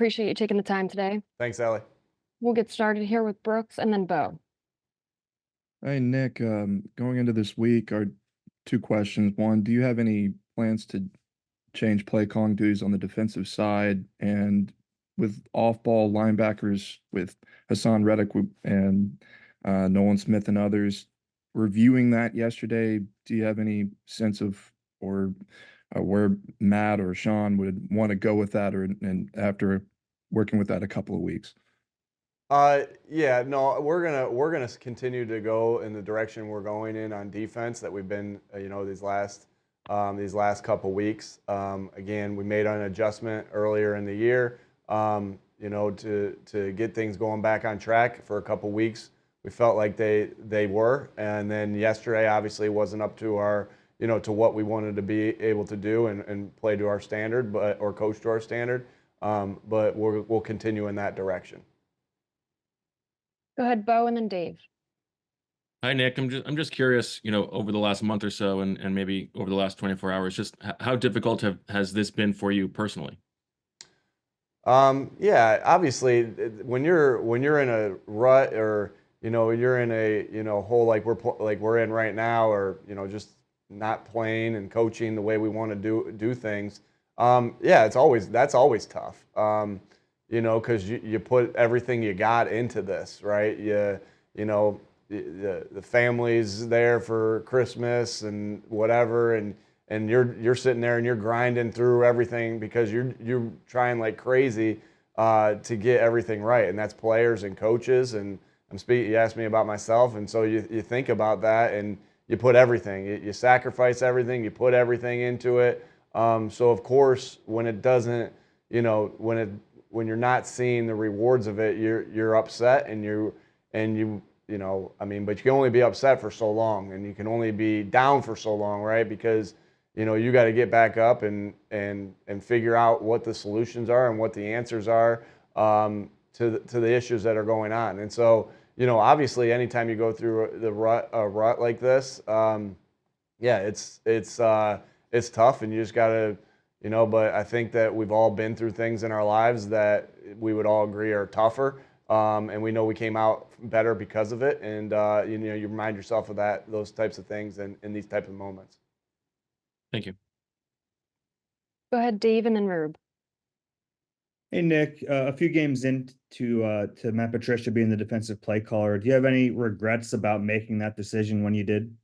Appreciate you taking the time today. Thanks, Allie. We'll get started here with Brooks and then Bo. Hey Nick, going into this week are two questions. One, do you have any plans to change play calling duties on the defensive side? And with off-ball linebackers with Hassan Ridgeway and Nolan Smith and others reviewing that yesterday, do you have any sense of or where Matt or Sean would want to go with that, or and after working with that a couple of weeks? Yeah, no, we're gonna continue to go in the direction we're going in on defense that we've been, these last couple weeks. Again, we made an adjustment earlier in the year, to get things going back on track for a couple weeks. We felt like they were, and then yesterday obviously wasn't up to our, to what we wanted to be able to do and play to our standard, or coach to our standard. But we'll continue in that direction. Go ahead, Bo, and then Dave. Hi, Nick. I'm just curious, over the last month or so and maybe over the last 24 hours, just how difficult has this been for you personally? Yeah, obviously, when you're in a rut, or you're in a hole like we're in right now, or just not playing and coaching the way we want to do things. Yeah, that's always tough. Because you put everything you got into this, right? The family's there for Christmas and whatever, and you're sitting there and you're grinding through everything because you're trying like crazy to get everything right, and that's players and coaches. And you asked me about myself, and so you think about that, and you put everything, you sacrifice everything, you put everything into it. So of course, when it doesn't, when you're not seeing the rewards of it, you're upset, and but you can only be upset for so long, and you can only be down for so long, right? Because you got to get back up and figure out what the solutions are and what the answers are, to the issues that are going on. And so obviously, anytime you go through a rut like this, yeah, it's tough, and you just got to. But I think that we've all been through things in our lives that we would all agree are tougher, and we know we came out better because of it. And you remind yourself of those types of things in these types of moments. Thank you. Go ahead, Dave, and then Rube. Hey Nick, a few games into to Matt Patricia being the defensive play caller, do you have any regrets about making that decision when you did?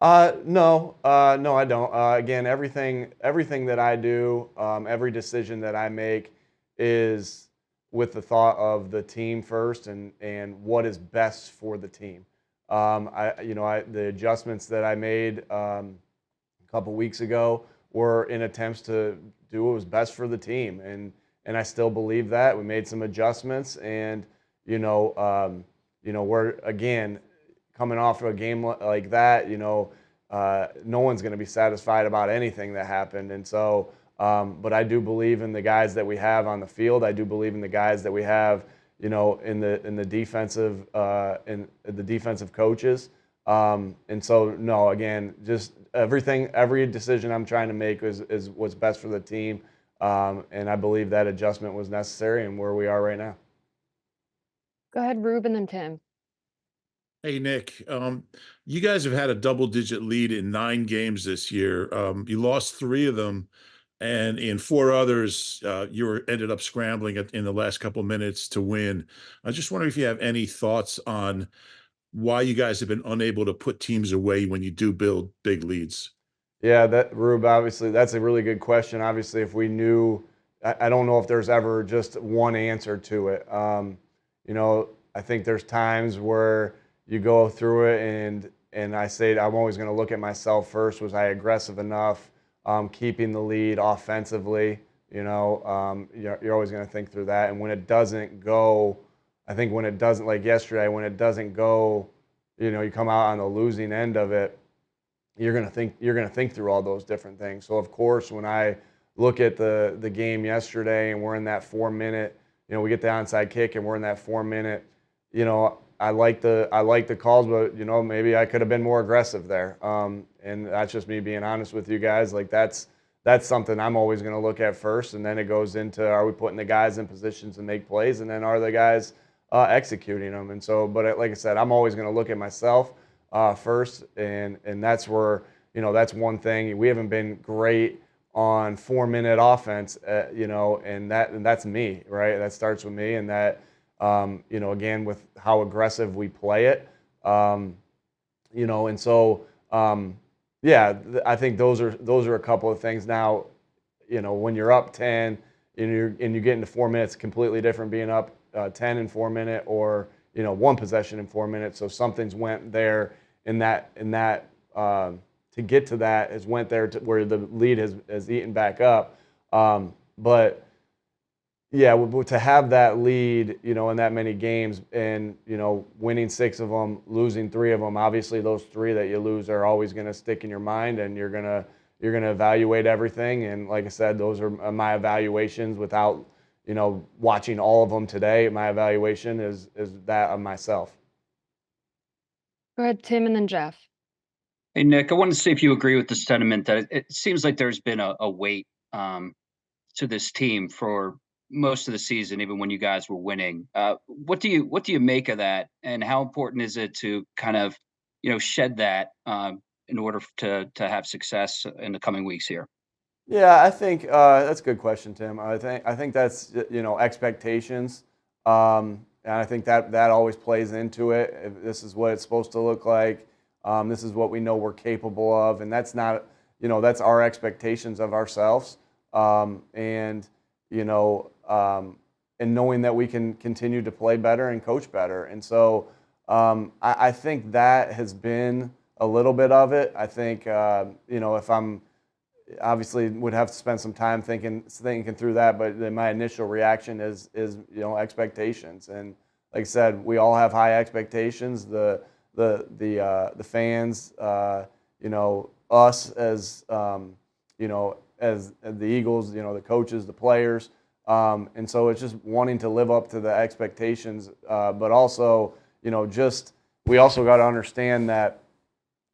No, I don't. Again, everything that I do, every decision that I make is with the thought of the team first, and what is best for the team. The adjustments that I made a couple weeks ago were in attempts to do what was best for the team, and I still believe that. We made some adjustments, and we're again coming off of a game like that, no one's going to be satisfied about anything that happened. And so, but I do believe in the guys that we have on the field. I do believe in the guys that we have, in the defensive coaches. And so, no, again, just every decision I'm trying to make is what's best for the team. And I believe that adjustment was necessary and where we are right now. Go ahead, Rube, and then Tim. Hey, Nick, you guys have had a double-digit lead in 9 games this year. You lost 3 of them, and in 4 others, ended up scrambling in the last couple minutes to win. I just wondering if you have any thoughts on why you guys have been unable to put teams away when you do build big leads. Yeah, Rube, obviously, that's a really good question. Obviously, if we knew, I don't know if there's ever just one answer to it. I think there's times where you go through it, and I say I'm always going to look at myself first. Was I aggressive enough, keeping the lead offensively? You're always going to think through that. And when it doesn't go, I think when it doesn't, like yesterday, when it doesn't go, you come out on the losing end of it. You're going to think through all those different things. So of course, when I look at the game yesterday, and we're in that 4-minute, we get the onside kick, and we're in that 4-minute, I like the calls, but maybe I could have been more aggressive there. And that's just me being honest with you guys. Like that's that's something I'm always going to look at first. And then it goes into, are we putting the guys in positions to make plays? And then are the guys executing them? And so, but like I said, I'm always going to look at myself first. And that's where, that's one thing. We haven't been great on 4-minute offense, and that's me, right? That starts with me, and that, again, with how aggressive we play it, and so, yeah, I think those are a couple of things. Now, when you're up 10 and you get into 4 minutes, completely different being up 10 in 4 minute or, one possession in 4 minutes. So something's went there in that to get to that has went there to where the lead has eaten back up. But yeah, to have that lead, in that many games and, winning 6 of them, losing 3 of them, obviously those 3 that you lose are always going to stick in your mind, and you're going to evaluate everything. And like I said, those are my evaluations without, watching all of them today. My evaluation is that of myself. Go ahead, Tim, and then Jeff. Hey, Nick, I wanted to see if you agree with the sentiment that it seems like there's been a weight to this team for most of the season, even when you guys were winning. What do you make of that, and how important is it to kind of shed that in order to have success in the coming weeks here? Yeah, I think that's a good question, Tim. I think that's expectations, and I think that always plays into it. If this is what it's supposed to look like. This is what we know we're capable of, and that's not that's our expectations of ourselves, and and knowing that we can continue to play better and coach better. And so I think that has been a little bit of it. I think if I'm obviously would have to spend some time thinking through that, but my initial reaction is expectations. And like I said, we all have high expectations. The fans, us as as the Eagles, the coaches, the players, and so it's just wanting to live up to the expectations, but also just we also got to understand that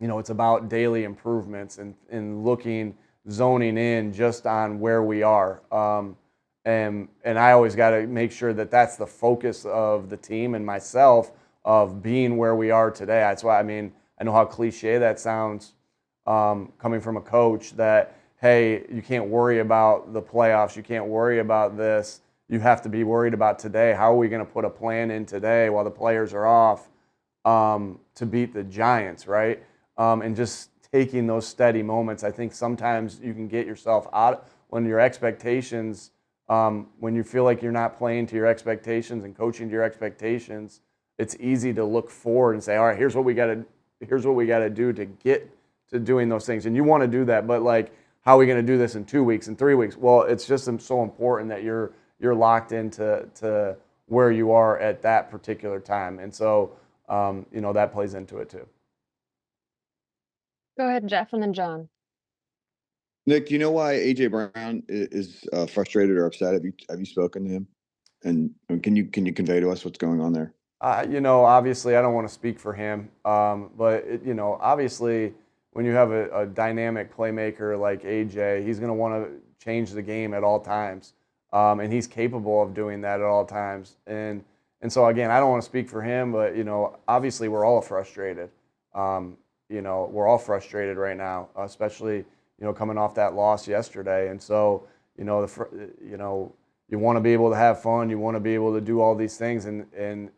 it's about daily improvements and zoning in just on where we are. And I always got to make sure that that's the focus of the team and myself of being where we are today. That's why, I know how cliche that sounds coming from a coach that, hey, you can't worry about the playoffs. You can't worry about this. You have to be worried about today. How are we going to put a plan in today while the players are off to beat the Giants, right? And just taking those steady moments. I think sometimes you can get yourself out when your expectations, when you feel like you're not playing to your expectations and coaching to your expectations, it's easy to look forward and say, all right, here's what we got to do to get to doing those things. And you want to do that, but like, how are we going to do this in 2 weeks and 3 weeks? Well, it's just so important that you're locked into where you are at that particular time. And so, that plays into it too. Go ahead, Jeff, and then John. Nick, do you know why A.J. Brown is frustrated or upset? Have you spoken to him? And can you convey to us what's going on there? Obviously, I don't want to speak for him, but obviously, when you have a dynamic playmaker like AJ, he's going to want to change the game at all times, and he's capable of doing that at all times. And so again, I don't want to speak for him, but obviously, we're all frustrated. We're all frustrated right now, especially coming off that loss yesterday. And so you want to be able to have fun. You want to be able to do all these things, and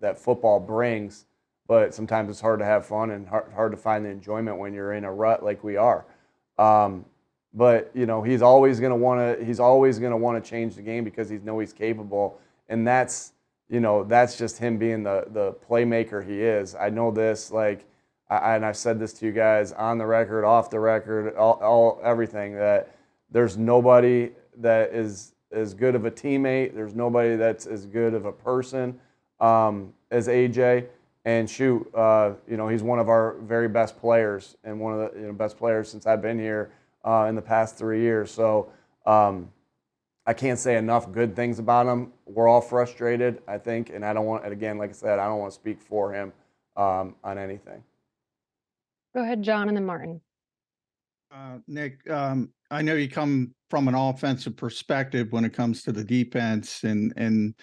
that football brings. But sometimes it's hard to have fun and hard to find the enjoyment when you're in a rut like we are. But he's always going to want to change the game because he's capable, and that's just him being the playmaker he is. I know this, and I've said this to you guys on the record, off the record, all everything, that there's nobody that is as good of a teammate. There's nobody that's as good of a person as AJ. And shoot, he's one of our very best players and one of the best players since I've been here in the past 3 years. So I can't say enough good things about him. We're all frustrated, I think, and I don't want, again, like I said, I don't want to speak for him on anything. Go ahead, John, and then Martin. Nick, I know you come from an offensive perspective when it comes to the defense and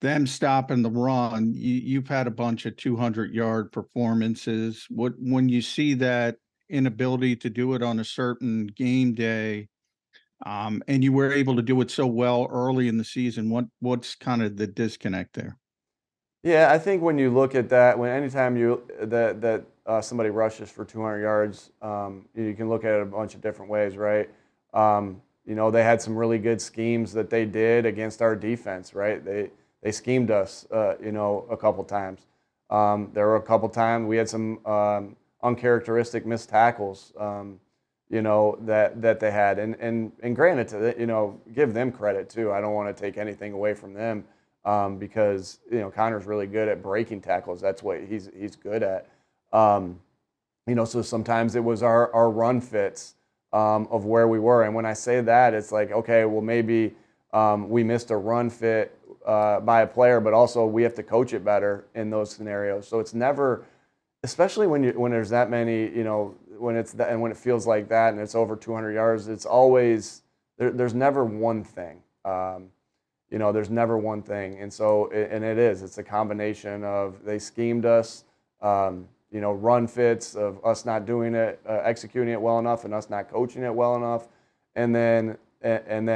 them stopping the run. You've had a bunch of 200-yard performances. When you see that inability to do it on a certain game day, and you were able to do it so well early in the season, what's kind of the disconnect there? Yeah, I think when you look at that, when anytime somebody rushes for 200 yards, you can look at it a bunch of different ways, right? They had some really good schemes that they did against our defense, right? They schemed us, a couple times. There were a couple times we had some uncharacteristic missed tackles, that they had, and granted, give them credit too. I don't want to take anything away from them. Because Connor's really good at breaking tackles. That's what he's good at. So sometimes it was our run fits of where we were. And when I say that, it's like, okay, well maybe we missed a run fit by a player, but also we have to coach it better in those scenarios. So it's never, especially when there's that many, when it's that, and when it feels like that and it's over 200 yards, it's always there's never one thing. There's never one thing. And so, it's a combination of they schemed us, run fits of us not doing it, executing it well enough and us not coaching it well enough. And then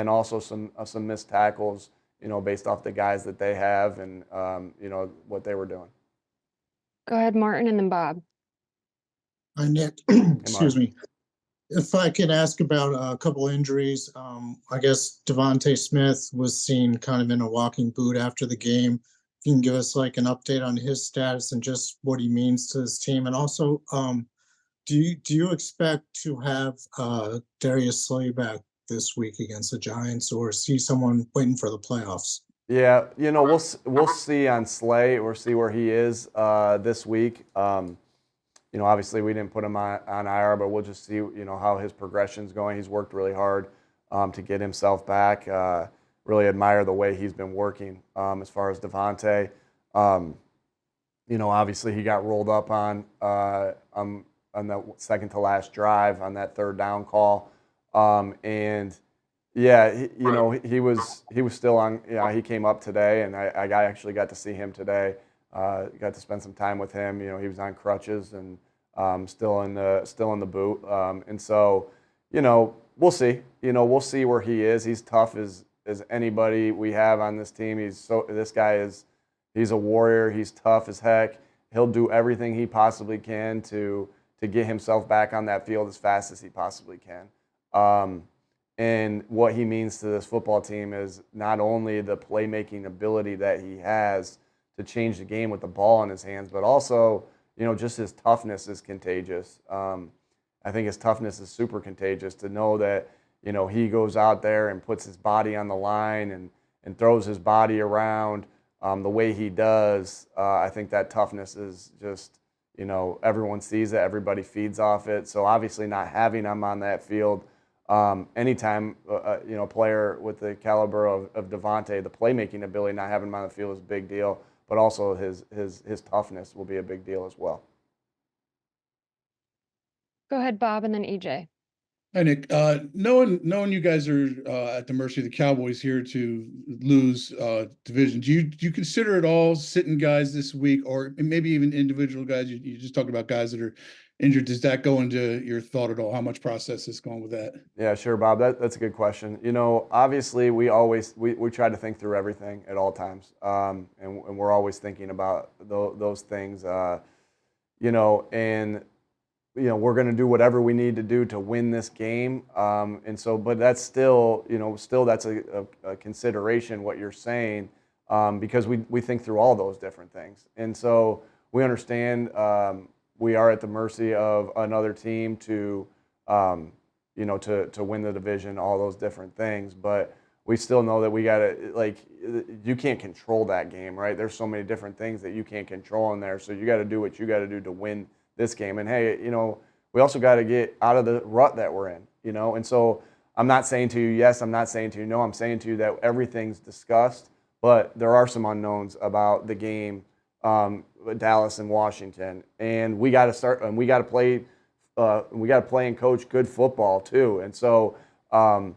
also some missed tackles, based off the guys that they have and, what they were doing. Go ahead, Martin, and then Bob. Hi, Nick. Excuse me. If I could ask about a couple injuries, I guess Devonte Smith was seen kind of in a walking boot after the game. If you can give us like an update on his status and just what he means to his team, and also, do you expect to have Darius Slay back this week against the Giants, or see someone waiting for the playoffs? Yeah, we'll see on Slay. We'll see where he is this week. Obviously we didn't put him on IR, but we'll just see, how his progression's going. He's worked really hard to get himself back. Really admire the way he's been working as far as Devonte. Obviously he got rolled up on the second to last drive on that third down call. And yeah, he was still on. He came up today, and I actually got to see him today. Got to spend some time with him. He was on crutches and still in the boot. And so, we'll see. We'll see where he is. He's tough as anybody we have on this team. He's a warrior. He's tough as heck. He'll do everything he possibly can to get himself back on that field as fast as he possibly can. And what he means to this football team is not only the playmaking ability that he has to change the game with the ball in his hands, but also, just his toughness is contagious. I think his toughness is super contagious to know that, he goes out there and puts his body on the line and throws his body around the way he does. I think that toughness is just, everyone sees it, everybody feeds off it. So obviously not having him on that field, anytime, a player with the caliber of Devonte, the playmaking ability, not having him on the field is a big deal. But also his toughness will be a big deal as well. Go ahead, Bob, and then EJ. Hi, Nick. Knowing you guys are at the mercy of the Cowboys here to lose division, do you consider at all sitting guys this week, or maybe even individual guys? You just talked about guys that are injured. Does that go into your thought at all? How much process is going with that? Yeah, sure, Bob. That's a good question. Obviously we always we try to think through everything at all times, and we're always thinking about those things. We're going to do whatever we need to do to win this game. But that's still, that's a consideration what you're saying, because we think through all those different things. And so we understand we are at the mercy of another team to win the division, all those different things. But we still know that we got to, you can't control that game, right? There's so many different things that you can't control in there. So you got to do what you got to do to win this game. And hey, we also got to get out of the rut that we're in, And so I'm not saying to you yes, I'm not saying to you no. I'm saying to you that everything's discussed, but there are some unknowns about the game, Dallas and Washington, and we got to start and we got to play we got to play and coach good football too. And so, and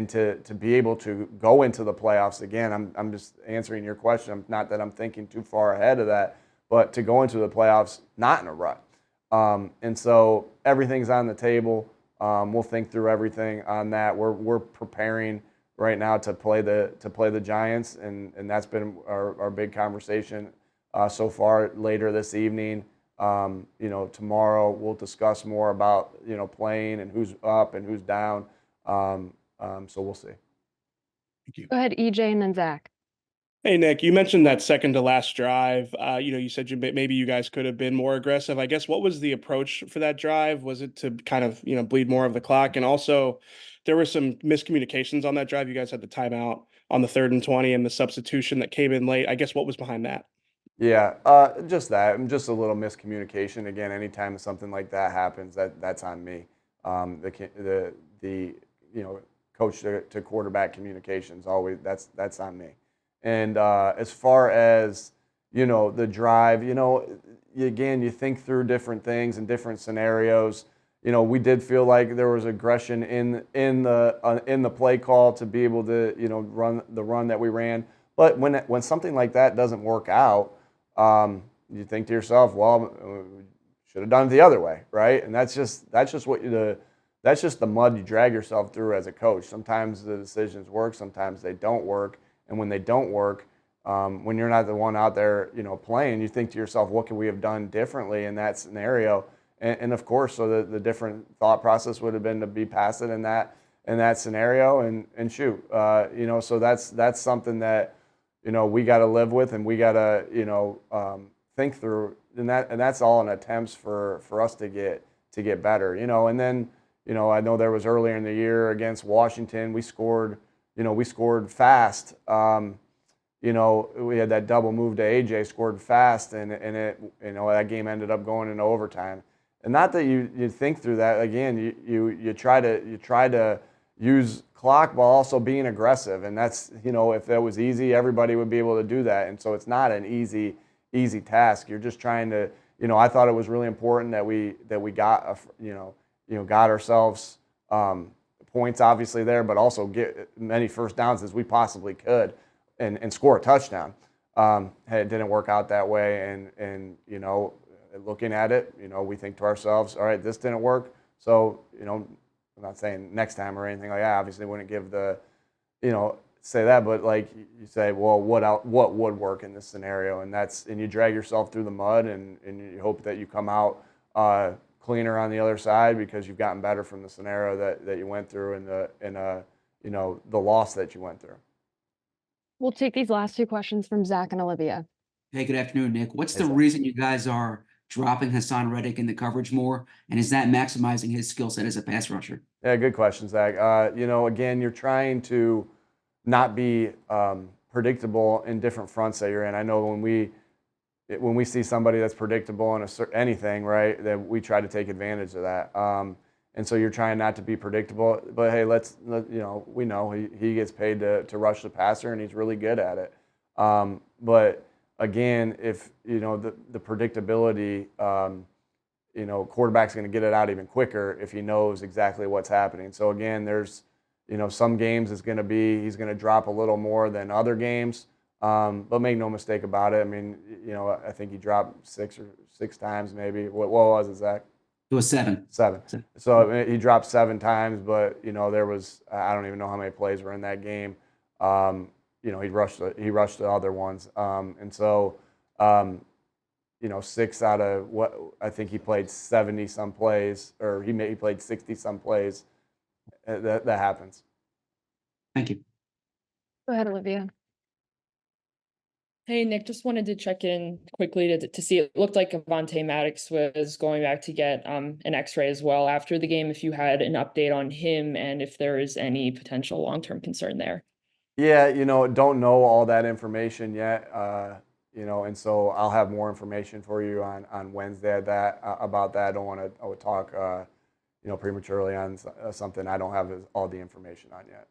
to be able to go into the playoffs again, I'm just answering your question. Not that I'm thinking too far ahead of that, but to go into the playoffs not in a rut. And so everything's on the table. We'll think through everything on that. We're preparing right now to play the Giants, and that's been our big conversation so far. Later this evening, tomorrow we'll discuss more about playing and who's up and who's down. So we'll see. Thank you. Go ahead, EJ, and then Zach. Hey, Nick, you mentioned that second to last drive. You said maybe you guys could have been more aggressive. I guess what was the approach for that drive? Was it to kind of, bleed more of the clock? And also, there were some miscommunications on that drive. You guys had the timeout on the 3rd and 20 and the substitution that came in late. I guess what was behind that? Yeah, just that. Just a little miscommunication. Again, anytime something like that happens, that's on me. The coach to quarterback communications always that's on me. And as far as the drive, again, you think through different things and different scenarios. We did feel like there was aggression in the play call to be able to run the run that we ran. But when something like that doesn't work out, you think to yourself, well, should have done it the other way, right? And that's just the mud you drag yourself through as a coach. Sometimes the decisions work, sometimes they don't work. And when they don't work, when you're not the one out there, playing, you think to yourself, what could we have done differently in that scenario? And of course, so the different thought process would have been to be passive in that scenario and shoot. So that's something that we got to live with, and we got to think through, and that's all in attempts for us to get better. And then I know there was earlier in the year against Washington, we scored fast. We had that double move to AJ, scored fast, and it that game ended up going into overtime. And not that you think through that. Again, you try to use clock while also being aggressive, and that's if that was easy, everybody would be able to do that. And so it's not an easy task. You're just trying to I thought it was really important that we got got ourselves points obviously there, but also get many first downs as we possibly could and score a touchdown. It didn't work out that way, and looking at it, we think to ourselves, all right, this didn't work, so I'm not saying next time or anything like that. Obviously, wouldn't give the say that, but like you say, well, what would work in this scenario, and you drag yourself through the mud, and you hope that you come out cleaner on the other side because you've gotten better from the scenario that you went through and the loss that you went through. We'll take these last two questions from Zach and Olivia. Hey, good afternoon, Nick. What's Hey, the Zach. reason you guys are dropping Hassan Reddick in the coverage more? And is that maximizing his skill set as a pass rusher? Yeah, good question, Zach. Again, you're trying to not be predictable in different fronts that you're in. I know when we see somebody that's predictable in anything, right, that we try to take advantage of that. And so you're trying not to be predictable. But hey, we know he gets paid to rush the passer, and he's really good at it. But again, if the predictability, quarterback's going to get it out even quicker if he knows exactly what's happening. So again, there's some games he's going to drop a little more than other games. But make no mistake about it. I mean, I think he dropped six times maybe. What was it, Zach? It was 7. 7. So he dropped 7 times, but there was I don't even know how many plays were in that game. He rushed the other ones, and so 6 out of what I think he played 70 some plays, or he played 60 some plays. That happens. Thank you. Go ahead, Olivia. Hey, Nick, just wanted to check in quickly to see. It looked like Devonte Maddox was going back to get an X-ray as well after the game. If you had an update on him and if there is any potential long-term concern there. Yeah, don't know all that information yet. And so I'll have more information for you on Wednesday about that. I don't want to talk prematurely on something I don't have all the information on yet.